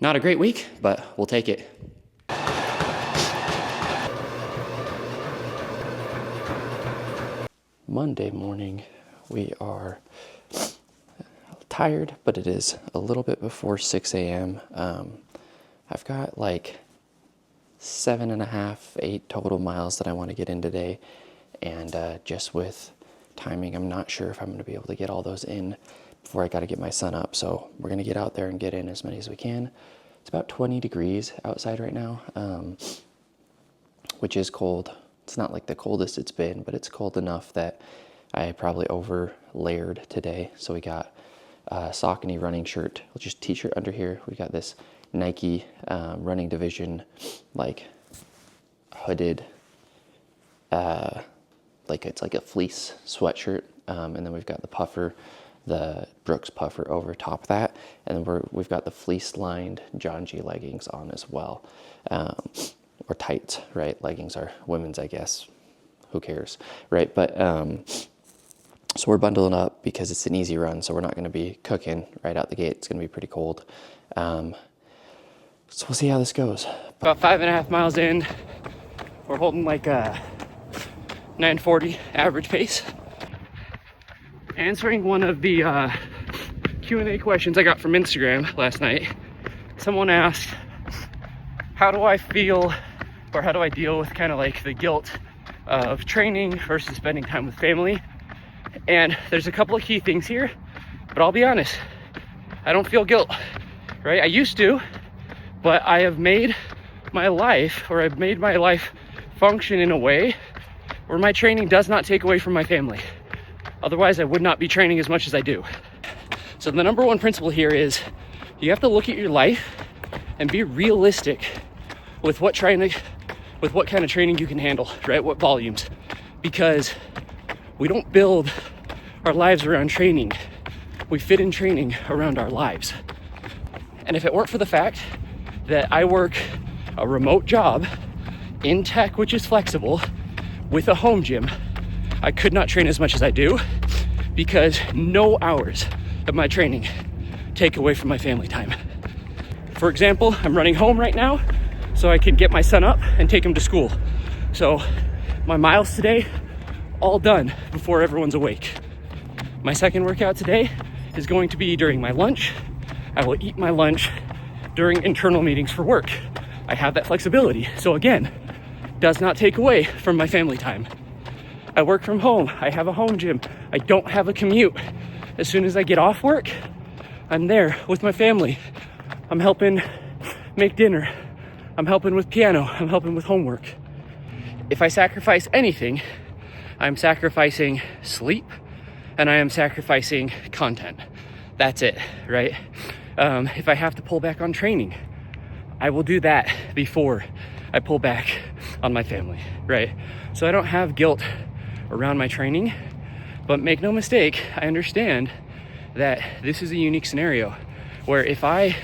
Not a great week, but we'll take it. Monday morning, we are tired, but it is a little bit before 6 a.m. I've got like 7.5, 8 total miles that I want to get in today. And just with timing, I'm not sure if I'm going to be able to get all those in before I got to get my son up. So we're going to get out there and get in as many as we can. It's about 20 degrees outside right now, which is cold. It's not like the coldest it's been, but it's cold enough that I probably over layered today. So we got a Saucony running shirt, just t-shirt under here. We got this Nike running division, like hooded, like it's like a fleece sweatshirt. And then we've got the puffer, the Brooks puffer over top of that. And then we've got the fleece lined John G leggings on as well. Or tights, right? Leggings are women's, I guess. Who cares, right? But so we're bundling up because it's an easy run, so we're not going to be cooking right out the gate. It's going to be pretty cold. So we'll see how this goes. About 5.5 miles in, we're holding like a 9:40 average pace. Answering one of the Q&A questions I got from Instagram last night, someone asked, how do I feel, or how do I deal with kind of like the guilt of training versus spending time with family? And there's a couple of key things here, but I'll be honest, I don't feel guilt, right? I used to, but I have made my life, or I've made my life function in a way where my training does not take away from my family. Otherwise, I would not be training as much as I do. So the number one principle here is you have to look at your life and be realistic with what kind of training you can handle, right? What volumes, because we don't build our lives around training. We fit in training around our lives. And if it weren't for the fact that I work a remote job in tech, which is flexible, with a home gym, I could not train as much as I do, because no hours of my training take away from my family time. For example, I'm running home right now so I can get my son up and take him to school. So my miles today, all done before everyone's awake. My second workout today is going to be during my lunch. I will eat my lunch during internal meetings for work. I have that flexibility. So again, does not take away from my family time. I work from home. I have a home gym. I don't have a commute. As soon as I get off work, I'm there with my family. I'm helping make dinner. I'm helping with piano. I'm helping with homework. If I sacrifice anything, I'm sacrificing sleep and I am sacrificing content. That's it, right? If I have to pull back on training, I will do that before I pull back on my family, right? So I don't have guilt around my training, but make no mistake, I understand that this is a unique scenario where if I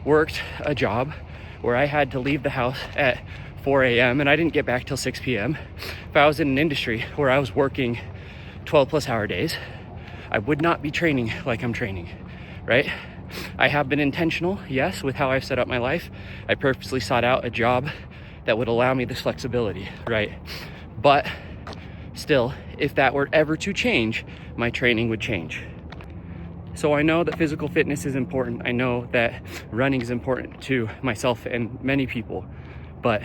worked a job where I had to leave the house at 4 a.m. and I didn't get back till 6 p.m., if I was in an industry where I was working 12 plus hour days, I would not be training like I'm training, right? I have been intentional, yes, with how I've set up my life. I purposely sought out a job that would allow me this flexibility, right? But still, if that were ever to change, my training would change. So I know that physical fitness is important. I know that running is important to myself and many people, but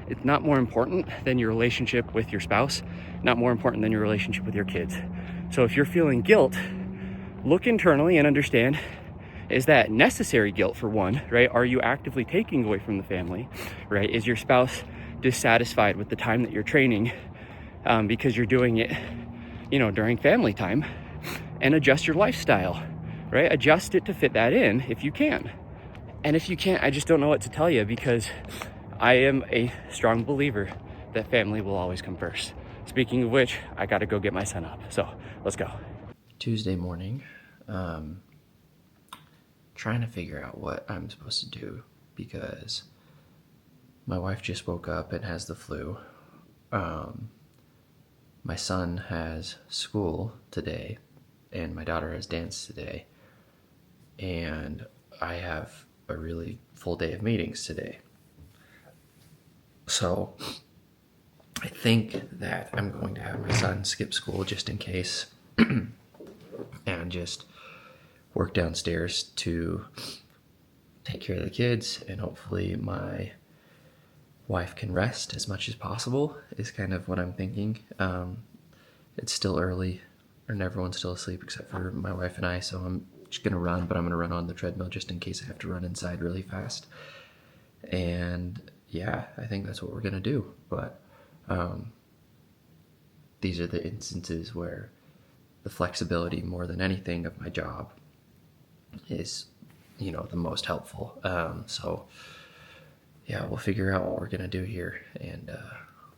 it's not more important than your relationship with your spouse, not more important than your relationship with your kids. So if you're feeling guilt, look internally and understand, is that necessary guilt for one, right? Are you actively taking away from the family, right? Is your spouse dissatisfied with the time that you're training because you're doing it, during family time? And adjust your lifestyle, right? Adjust it to fit that in if you can. And if you can't, I just don't know what to tell you, because I am a strong believer that family will always come first. Speaking of which, I got to go get my son up. So let's go. Tuesday morning, trying to figure out what I'm supposed to do because my wife just woke up and has the flu. My son has school today and my daughter has dance today. And I have a really full day of meetings today. So I think that I'm going to have my son skip school just in case and just work downstairs to take care of the kids, and hopefully my wife can rest as much as possible is kind of what I'm thinking. It's still early and everyone's still asleep except for my wife and I, so I'm just gonna run, but I'm gonna run on the treadmill just in case I have to run inside really fast. And yeah, I think that's what we're gonna do. But these are the instances where the flexibility more than anything of my job is, the most helpful. So yeah, we'll figure out what we're gonna do here, and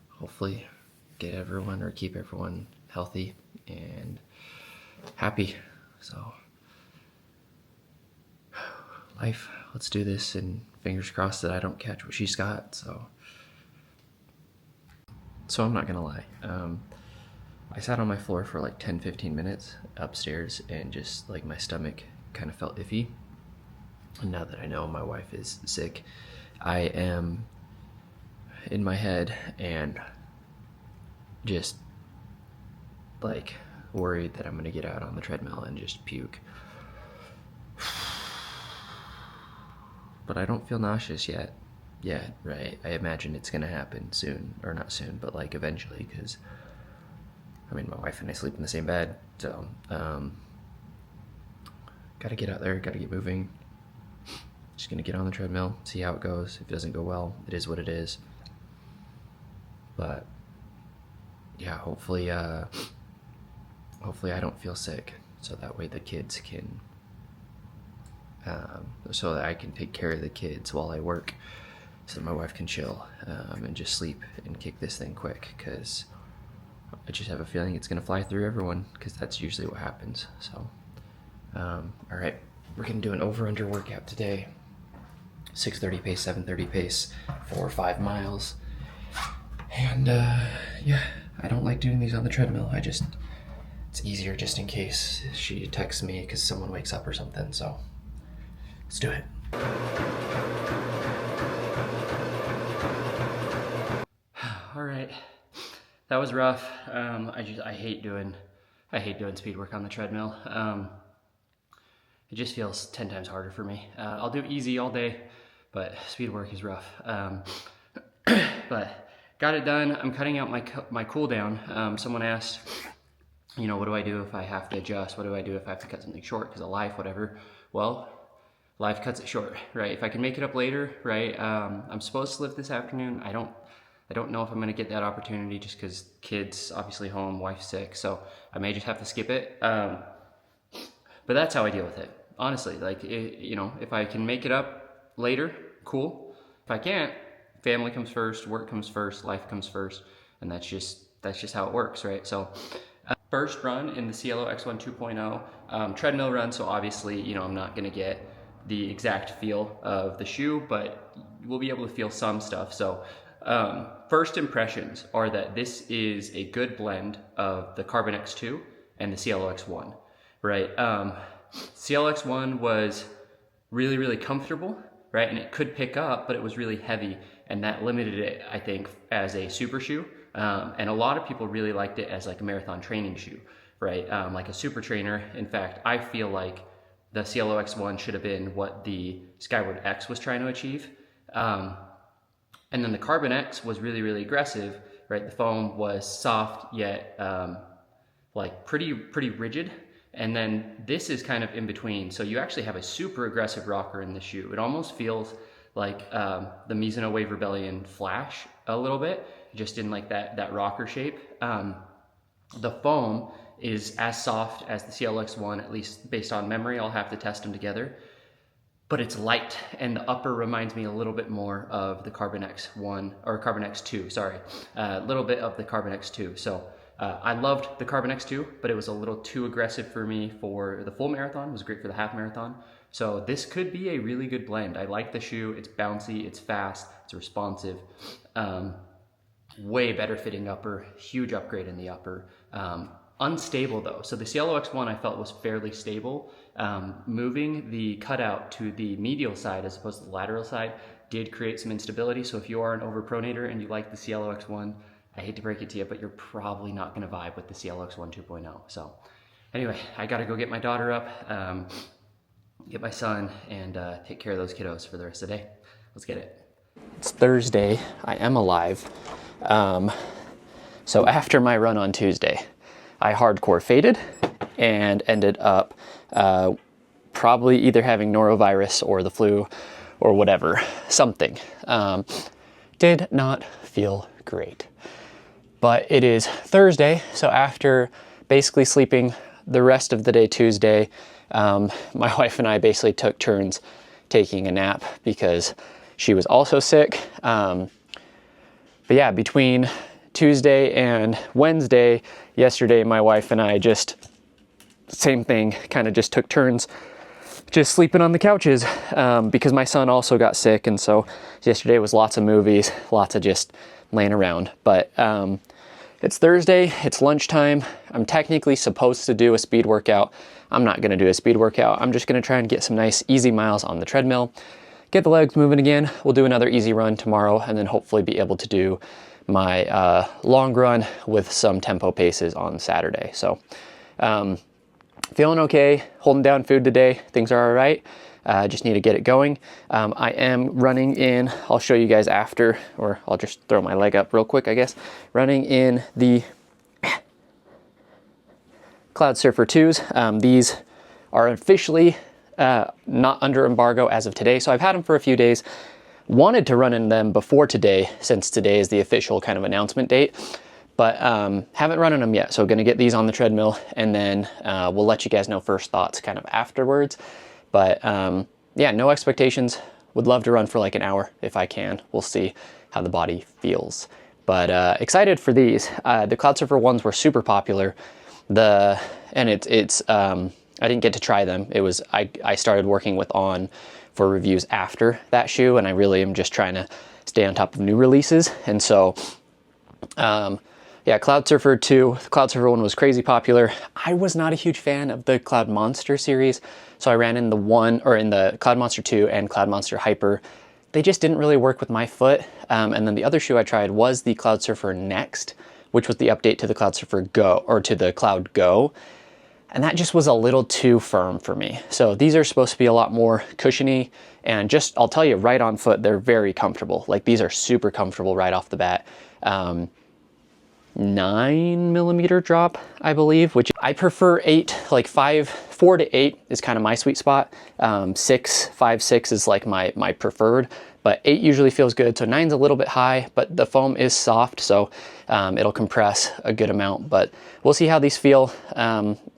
hopefully get everyone or keep everyone healthy and happy. So life, let's do this, and fingers crossed that I don't catch what she's got. So I'm not gonna lie, I sat on my floor for like 10-15 minutes upstairs, and just like my stomach kind of felt iffy. And now that I know my wife is sick, I am in my head and just like worried that I'm gonna get out on the treadmill and just puke. But I don't feel nauseous yet, right? I imagine it's gonna happen soon, or not soon, but like eventually, because my wife and I sleep in the same bed, so gotta get out there, gotta get moving. Just gonna get on the treadmill, see how it goes. If it doesn't go well, it is what it is. But yeah, hopefully I don't feel sick, so that way the kids can, so that I can take care of the kids while I work, so that my wife can chill and just sleep and kick this thing quick, because I just have a feeling it's gonna fly through everyone, because that's usually what happens. So all right, we're gonna do an over-under workout today. 6:30 pace, 7:30 pace for 5 miles. And yeah, I don't like doing these on the treadmill. It's easier just in case she texts me because someone wakes up or something. So let's do it. All right, that was rough. I hate doing speed work on the treadmill. It just feels 10 times harder for me. I'll do easy all day, but speed work is rough. But got it done. I'm cutting out my cool down. Someone asked, what do I do if I have to adjust? What do I do if I have to cut something short because of life, whatever? Well, life cuts it short, right? If I can make it up later, right? I'm supposed to lift this afternoon. I don't know if I'm gonna get that opportunity just because kids obviously home, wife's sick, so I may just have to skip it. But that's how I deal with it. Honestly, if I can make it up later, cool. If I can't, family comes first, work comes first, life comes first, and that's just how it works, right? So first run in the Cielo X1 2.0, treadmill run, so obviously, I'm not gonna get the exact feel of the shoe, but we'll be able to feel some stuff. So first impressions are that this is a good blend of the Carbon X2 and the Cielo X1, right? Cielo X1 was really, really comfortable, right? And it could pick up, but it was really heavy, and that limited it, I think, as a super shoe. And a lot of people really liked it as like a marathon training shoe, right? Like a super trainer. In fact, I feel like the Cielo X1 should have been what the Skyward X was trying to achieve. And then the Carbon X was really, really aggressive, right? The foam was soft, yet like pretty rigid. And then this is kind of in between. So you actually have a super aggressive rocker in the shoe. It almost feels like the Mizuno Wave Rebellion Flash a little bit, just in like that rocker shape. The foam is as soft as the Cielo X1, at least based on memory. I'll have to test them together. But it's light, and the upper reminds me a little bit more of the Carbon X1, or Carbon X2, sorry. A little bit of the Carbon X2. So I loved the Carbon X2, but it was a little too aggressive for me for the full marathon. It was great for the half marathon. So this could be a really good blend. I like the shoe. It's bouncy, it's fast, it's responsive. Way better fitting upper, huge upgrade in the upper. Unstable though. So the Cielo X1 I felt was fairly stable, Moving the cutout to the medial side as opposed to the lateral side did create some instability. So if you are an overpronator and you like the Cielo X1, I hate to break it to you, but you're probably not gonna vibe with the Cielo X1 2.0. So anyway, I gotta go get my daughter up, get my son, and take care of those kiddos for the rest of the day. Let's get it. It's Thursday, I am alive. So after my run on Tuesday, I hardcore faded and ended up probably either having norovirus or the flu or whatever, something. Did not feel great. But it is Thursday, so after basically sleeping the rest of the day Tuesday, my wife and I basically took turns taking a nap because she was also sick. But yeah, between Tuesday and Wednesday, yesterday, my wife and I just, same thing, kind of just took turns just sleeping on the couches because my son also got sick. And so yesterday was lots of movies, lots of just laying around. But it's Thursday, it's lunchtime. I'm technically supposed to do a speed workout. I'm not gonna do a speed workout. I'm just gonna try and get some nice easy miles on the treadmill, get the legs moving again. We'll do another easy run tomorrow and then hopefully be able to do my long run with some tempo paces on Saturday. So feeling okay, holding down food today. Things are all right. Just need to get it going. I am running in, I'll show you guys after, or I'll just throw my leg up real quick, I guess. Running in the Cloudsurfer 2s. These are officially not under embargo as of today. So I've had them for a few days. Wanted to run in them before today, since today is the official kind of announcement date, but haven't run in them yet. So gonna get these on the treadmill and then we'll let you guys know first thoughts kind of afterwards. But yeah, no expectations. Would love to run for like an hour if I can. We'll see how the body feels. But excited for these. The Cloudsurfer ones were super popular. I didn't get to try them. It was, I started working with On for reviews after that shoe, and I really am just trying to stay on top of new releases. And so, yeah, Cloudsurfer 2, the Cloudsurfer 1 was crazy popular. I was not a huge fan of the Cloud Monster series, so I ran in the Cloud Monster 2 and Cloud Monster Hyper. They just didn't really work with my foot. And then the other shoe I tried was the Cloudsurfer Next, which was the update to the Cloudsurfer Go, or to the Cloud Go. And that just was a little too firm for me. So these are supposed to be a lot more cushiony, and just, I'll tell you right on foot, they're very comfortable. Like these are super comfortable right off the bat. 9mm drop, I believe, which I prefer 8, like 4 to 8 is kind of my sweet spot. 5, 6 is like my preferred, but 8 usually feels good. So 9's a little bit high, but the foam is soft, so it'll compress a good amount, but we'll see how these feel.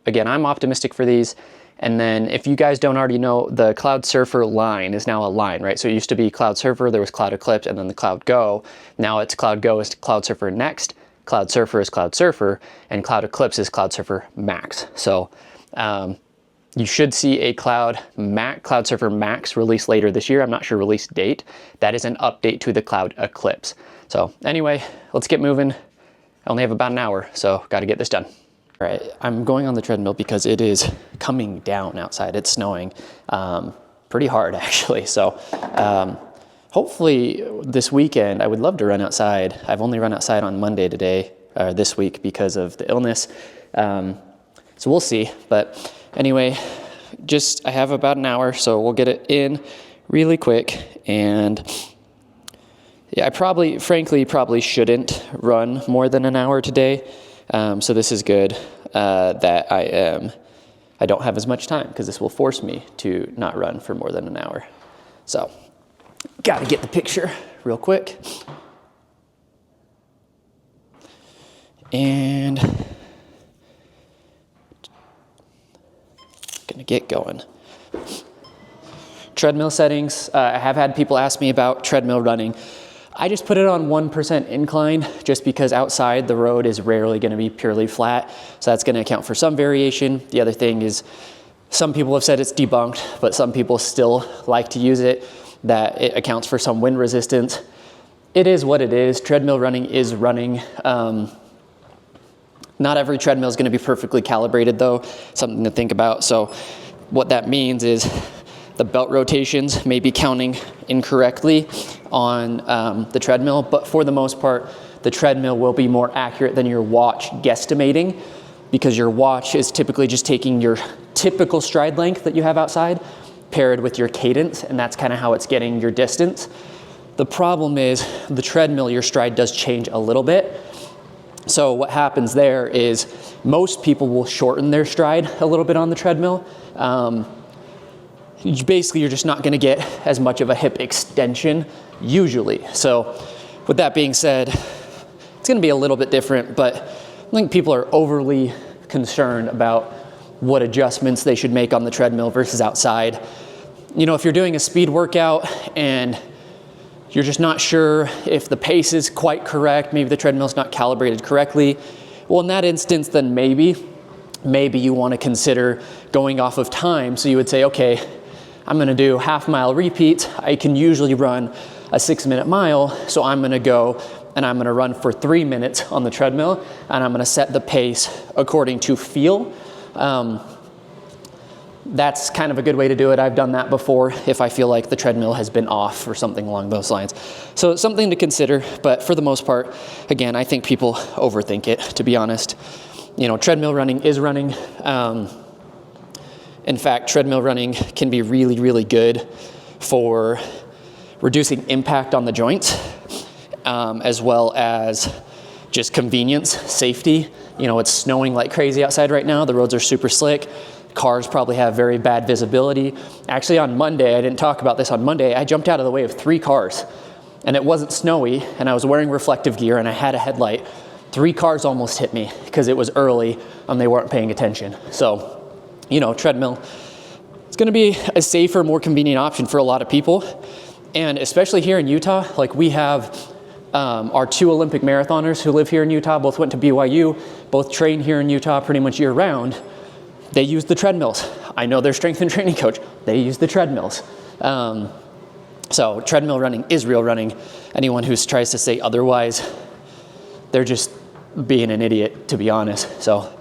Again, I'm optimistic for these. And then if you guys don't already know, the Cloudsurfer line is now a line, right? So it used to be Cloudsurfer, there was Cloud Eclipse, and then the Cloud Go. Now it's Cloud Go is Cloudsurfer Next, Cloudsurfer is Cloudsurfer, and Cloud Eclipse is Cloudsurfer Max. So you should see a Cloudsurfer Max release later this year. I'm not sure release date. That is an update to the Cloud Eclipse. So anyway, let's get moving. I only have about an hour, so got to get this done. All right, I'm going on the treadmill because it is coming down outside. It's snowing pretty hard actually. So hopefully this weekend, I would love to run outside. I've only run outside on Monday this week because of the illness. So we'll see. But anyway, I have about an hour, so we'll get it in really quick. And yeah, I probably shouldn't run more than an hour today. So this is good that I don't have as much time, because this will force me to not run for more than an hour. So got to get the picture real quick. And gonna get going. Treadmill settings. I have had people ask me about treadmill running. I just put it on 1% incline just because outside the road is rarely going to be purely flat. So that's going to account for some variation. The other thing is some people have said it's debunked, but some people still like to use it, that it accounts for some wind resistance. It is what it is. Treadmill running is running. Not every treadmill is going to be perfectly calibrated though, something to think about. So What that means is the belt rotations may be counting incorrectly on the treadmill, but for the most part, the treadmill will be more accurate than your watch guesstimating, because your watch is typically just taking your typical stride length that you have outside, paired with your cadence, and that's kind of how it's getting your distance. The problem is the treadmill, your stride does change a little bit. So what happens there is most people will shorten their stride a little bit on the treadmill. Basically, you're just not going to get as much of a hip extension usually. So with that being said, it's going to be a little bit different, but I think people are overly concerned about what adjustments they should make on the treadmill versus outside. You know, if you're doing a speed workout and you're just not sure if the pace is quite correct, maybe the treadmill's not calibrated correctly, well, in that instance, then maybe you want to consider going off of time. So you would say, okay, I'm going to do half-mile repeats. I can usually run a 6-minute mile, so I'm going to go and I'm going to run for 3 minutes on the treadmill, and I'm going to set the pace according to feel. That's kind of a good way to do it. I've done that before if I feel like the treadmill has been off or something along those lines. So it's something to consider, but for the most part, again, I think people overthink it, to be honest. You know, treadmill running is running. In fact, treadmill running can be really, really good for reducing impact on the joints, as well as just convenience, safety. You know, it's snowing like crazy outside right now. The roads are super slick. Cars probably have very bad visibility. Actually, on Monday, I didn't talk about this on Monday, I jumped out of the way of 3 cars, and it wasn't snowy, and I was wearing reflective gear, and I had a headlight. 3 cars almost hit me because it was early and they weren't paying attention. So, you know, treadmill, it's going to be a safer, more convenient option for a lot of people. And especially here in Utah, like we have our 2 Olympic marathoners who live here in Utah, both went to BYU, both train here in Utah pretty much year round. They use the treadmills. I know their strength and training coach. They use the treadmills. So treadmill running is real running. Anyone who tries to say otherwise, they're just being an idiot, to be honest. So.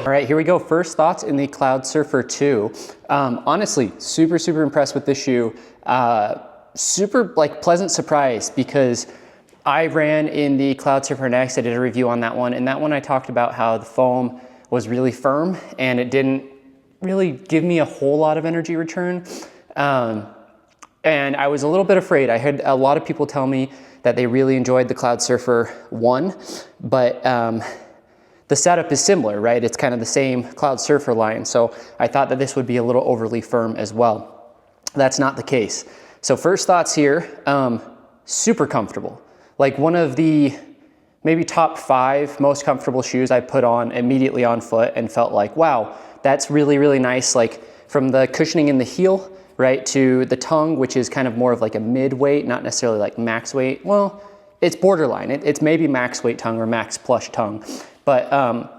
All right, here we go. First thoughts in the Cloudsurfer 2. Honestly, super impressed with this shoe. Super pleasant surprise, because I ran in the Cloudsurfer Next. I did a review on that one, and that one I talked about how the foam was really firm and it didn't really give me a whole lot of energy return. And I was a little bit afraid. I had a lot of people tell me that they really enjoyed the Cloudsurfer 1, but the setup is similar, right? It's kind of the same Cloudsurfer line. So I thought that this would be a little overly firm as well. That's not the case. So first thoughts here, super comfortable. Like one of the maybe top 5 most comfortable shoes I put on immediately on foot and felt like, wow, that's really nice. Like from the cushioning in the heel, right, to the tongue, which is kind of more of like a mid weight, not necessarily like max weight. Well, it's borderline. It's maybe max weight tongue or max plush tongue. But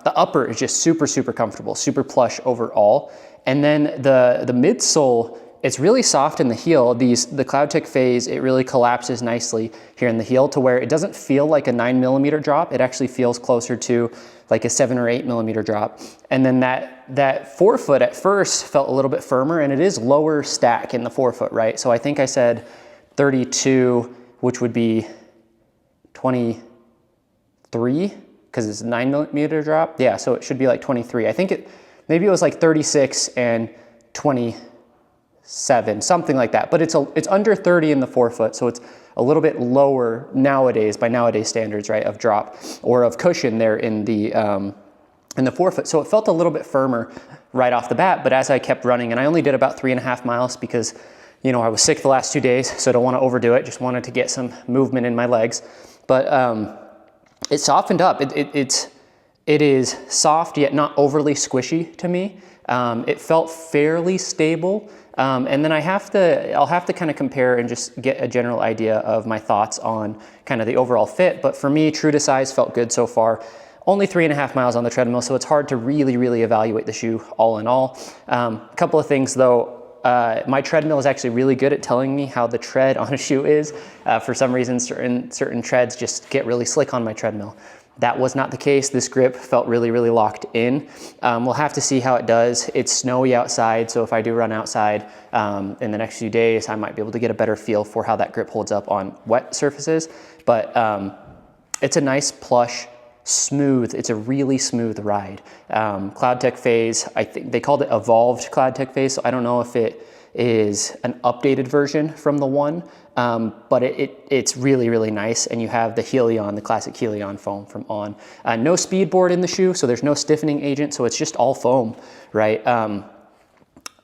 the upper is just super comfortable, super plush overall. And then the midsole, it's really soft in the heel. The CloudTec Phase, it really collapses nicely here in the heel to where it doesn't feel like a 9mm drop. It actually feels closer to like a 7 or 8mm drop. And then that forefoot at first felt a little bit firmer, and it is lower stack in the forefoot, right? So I think I said 32, which would be 23, because it's a 9mm drop. Yeah, so it should be like 23. I think maybe it was like 36 and 27, something like that. But it's under 30 in the forefoot, so it's a little bit lower nowadays, by nowadays standards, right, of drop or of cushion there in the forefoot. So it felt a little bit firmer right off the bat. But as I kept running, and I only did about 3.5 miles because, you know, I was sick the last 2 days, so I don't want to overdo it. Just wanted to get some movement in my legs. But it softened up. It is soft yet not overly squishy to me. It felt fairly stable. And then I'll have to kind of compare and just get a general idea of my thoughts on kind of the overall fit. But for me, true to size felt good so far. Only 3.5 miles on the treadmill, so it's hard to really evaluate the shoe all in all. A couple of things though, my treadmill is actually really good at telling me how the tread on a shoe is. For some reason, certain treads just get really slick on my treadmill. That was not the case. This grip felt really, really locked in. We'll have to see how it does. It's snowy outside, so if I do run outside in the next few days, I might be able to get a better feel for how that grip holds up on wet surfaces. But it's a nice, plush, smooth, it's a really smooth ride. Cloudtech Phase, I think they called it Evolved Cloudtech Phase, so I don't know if it is an updated version from the one, but it's really, really nice. And you have the Helion, the classic Helion foam from On. No speed board in the shoe, so there's no stiffening agent, so it's just all foam, right?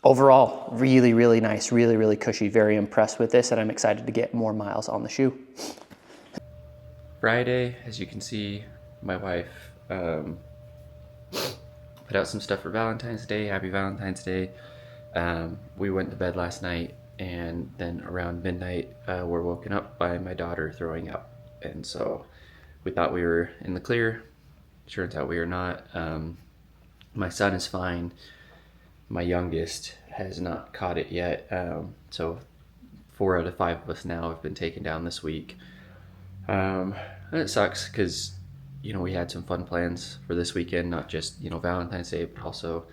Overall, really, really nice, really, really cushy, very impressed with this, and I'm excited to get more miles on the shoe. Friday, as you can see, my wife put out some stuff for Valentine's Day. Happy Valentine's Day. We went to bed last night, and then around midnight we're woken up by my daughter throwing up, and so we thought we were in the clear. Turns out we are not. My son is fine. My youngest has not caught it yet, so 4 out of 5 of us now have been taken down this week, and it sucks because we had some fun plans for this weekend, not just Valentine's Day, but also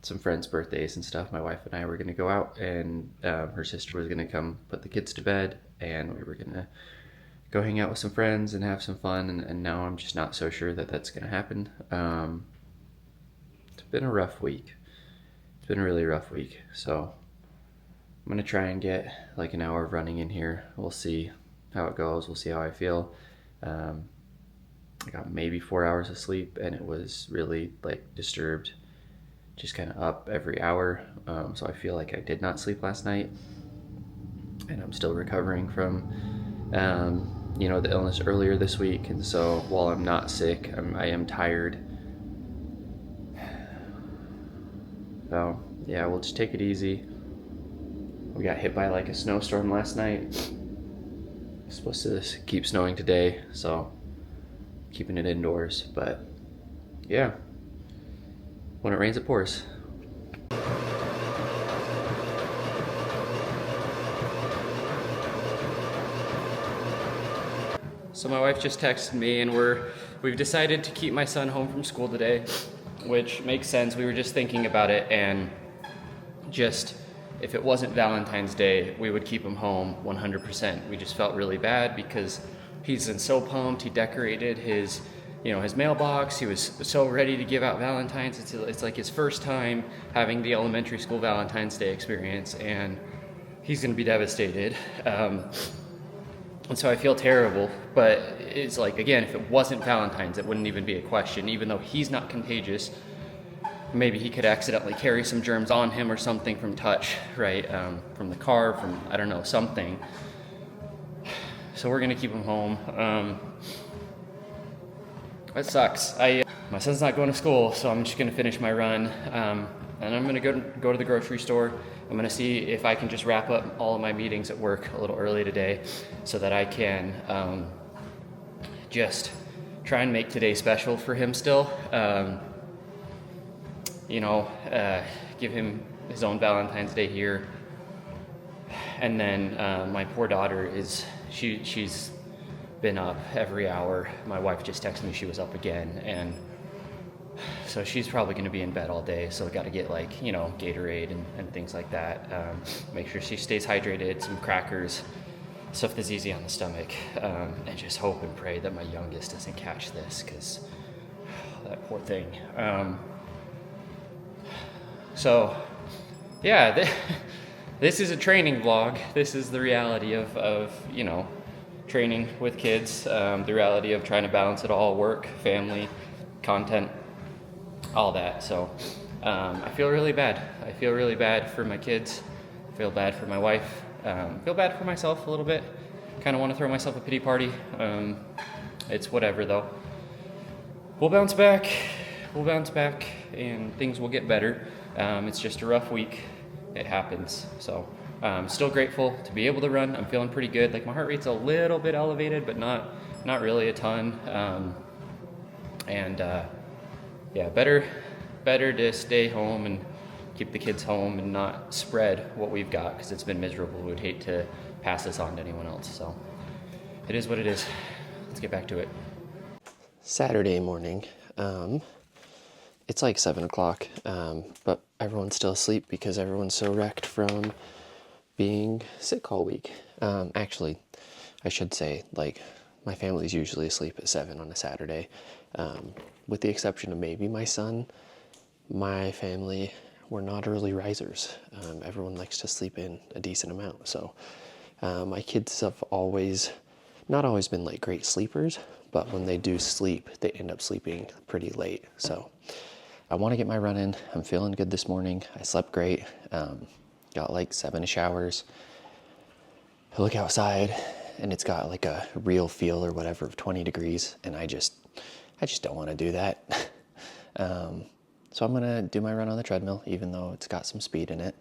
some friends' birthdays and stuff. My wife and I were going to go out, and her sister was going to come put the kids to bed, and we were going to go hang out with some friends and have some fun, and now I'm just not so sure that that's going to happen. It's been a rough week. It's been a really rough week, so I'm going to try and get like an hour of running in here. We'll see how it goes. We'll see how I feel. I got maybe 4 hours of sleep, and it was really like disturbed, just kind of up every hour. So I feel like I did not sleep last night, and I'm still recovering from the illness earlier this week. And so while I'm not sick, I am tired. So yeah, we'll just take it easy. We got hit by like a snowstorm last night. It's supposed to keep snowing today, so keeping it indoors. But yeah, when it rains, it pours. So my wife just texted me, and we've decided to keep my son home from school today, which makes sense. We were just thinking about it, and just if it wasn't Valentine's Day, we would keep him home 100%. We just felt really bad because he's been so pumped. He decorated his mailbox. He was so ready to give out Valentine's. It's like his first time having the elementary school Valentine's Day experience, and he's gonna be devastated. And so I feel terrible, but it's like, again, if it wasn't Valentine's, it wouldn't even be a question. Even though he's not contagious, maybe he could accidentally carry some germs on him or something from touch, right? From the car, from, I don't know, something. So we're gonna keep him home. That sucks. My son's not going to school, so I'm just gonna finish my run. And I'm gonna go to the grocery store. I'm gonna see if I can just wrap up all of my meetings at work a little early today so that I can just try and make today special for him still. Give him his own Valentine's Day here. And then my poor daughter she's been up every hour. My wife just texted me she was up again, and so she's probably going to be in bed all day. So I got to get Gatorade and things like that. Make sure she stays hydrated, some crackers, stuff that's easy on the stomach, and just hope and pray that my youngest doesn't catch this, because that poor thing. So yeah, this is a training vlog. This is the reality of training with kids, the reality of trying to balance it all: work, family, content, all that. So I feel really bad. I feel really bad for my kids. I feel bad for my wife. Feel bad for myself a little bit. Kind of want to throw myself a pity party. It's whatever though. We'll bounce back. And things will get better. It's just a rough week. It happens. So still grateful to be able to run. I'm feeling pretty good. Like, my heart rate's a little bit elevated, but not really a ton. Yeah, better to stay home and keep the kids home and not spread what we've got, because it's been miserable. We would hate to pass this on to anyone else. So it is what it is. Let's get back to it. Saturday morning. It's like 7 o'clock, but everyone's still asleep because everyone's so wrecked from being sick all week. Actually, I should say, like, my family's usually asleep at 7 on a Saturday, with the exception of maybe my son. My family, we're not early risers. Everyone likes to sleep in a decent amount. So my kids have not always been like great sleepers, but when they do sleep, they end up sleeping pretty late. So I want to get my run in. I'm feeling good this morning. I slept great. Got like 7-ish hours. I look outside and it's got like a real feel or whatever of 20 degrees. And I just don't want to do that. So I'm gonna do my run on the treadmill, even though it's got some speed in it.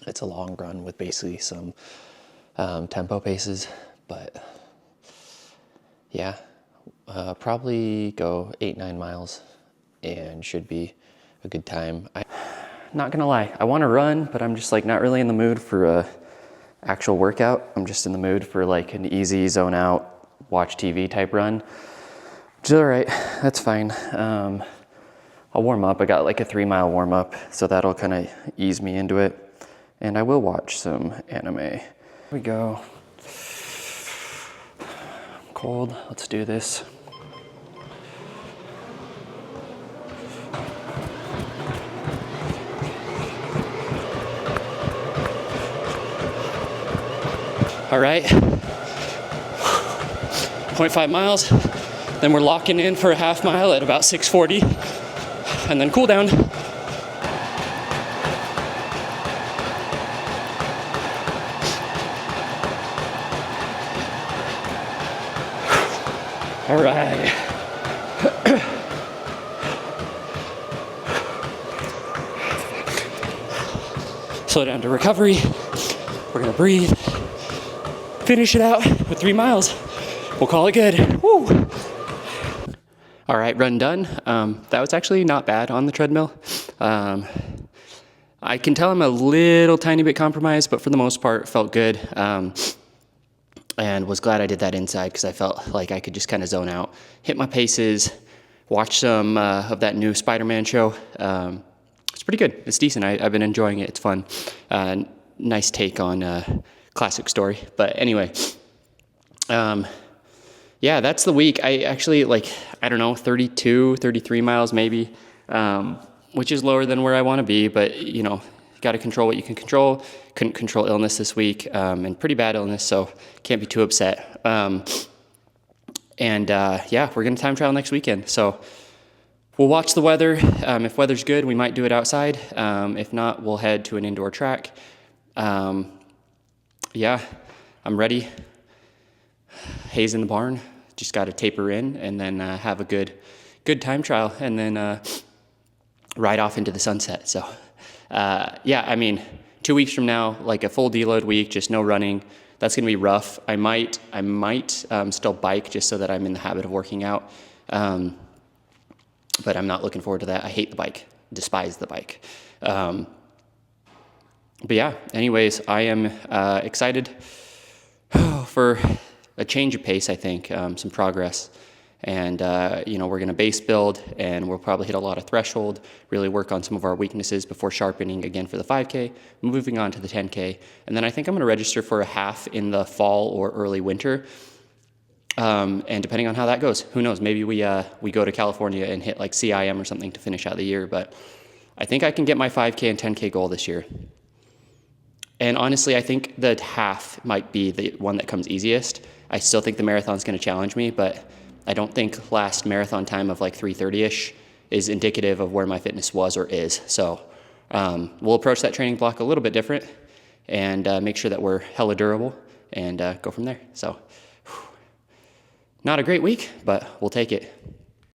It's a long run with basically some tempo paces, but yeah, probably go 8-9 miles and should be a good time. Not gonna lie, I wanna run, but I'm just like not really in the mood for a actual workout. I'm just in the mood for like an easy zone out, watch TV type run, which is all right, that's fine. I'll warm up. I got like a 3-mile warm up, so that'll kind of ease me into it. And I will watch some anime. Here we go. I'm cold, let's do this. All right, 0.5 miles. Then we're locking in for a half mile at about 6:40. And then cool down. All right. Slow down to recovery. We're gonna breathe. Finish it out with 3 miles. We'll call it good. Woo. All right, run done. That was actually not bad on the treadmill. I can tell I'm a little tiny bit compromised, but for the most part, felt good. And was glad I did that inside because I felt like I could just kind of zone out, hit my paces, watch some of that new Spider-Man show. It's pretty good. It's decent. I've been enjoying it. It's fun. Nice take on a classic story. But anyway, yeah, that's the week. I actually, I don't know, 32, 33 miles maybe, which is lower than where I want to be, but, you know, got to control what you can control. Couldn't control illness this week, and pretty bad illness, so can't be too upset. Yeah, we're going to time trial next weekend, so we'll watch the weather. If weather's good, we might do it outside. If not, we'll head to an indoor track. Yeah, I'm ready. Hay's in the barn, just got to taper in and then have a good time trial and then ride off into the sunset. So yeah, I mean, 2 weeks from now, like a full deload week, just no running, that's gonna be rough. I might still bike just so that I'm in the habit of working out, but I'm not looking forward to that. I hate the bike, despise the bike. But yeah, anyways, I am excited for a change of pace, I think, some progress. And, you know, we're going to base build and we'll probably hit a lot of threshold, really work on some of our weaknesses before sharpening again for the 5K, moving on to the 10K. And then I think I'm going to register for a half in the fall or early winter. And depending on how that goes, who knows, maybe we go to California and hit like CIM or something to finish out the year. But I think I can get my 5K and 10K goal this year. And honestly, I think the half might be the one that comes easiest. I still think the marathon's going to challenge me, but I don't think last marathon time of like 3:30-ish is indicative of where my fitness was or is. So we'll approach that training block a little bit different and make sure that we're hella durable and go from there. So not a great week, but we'll take it.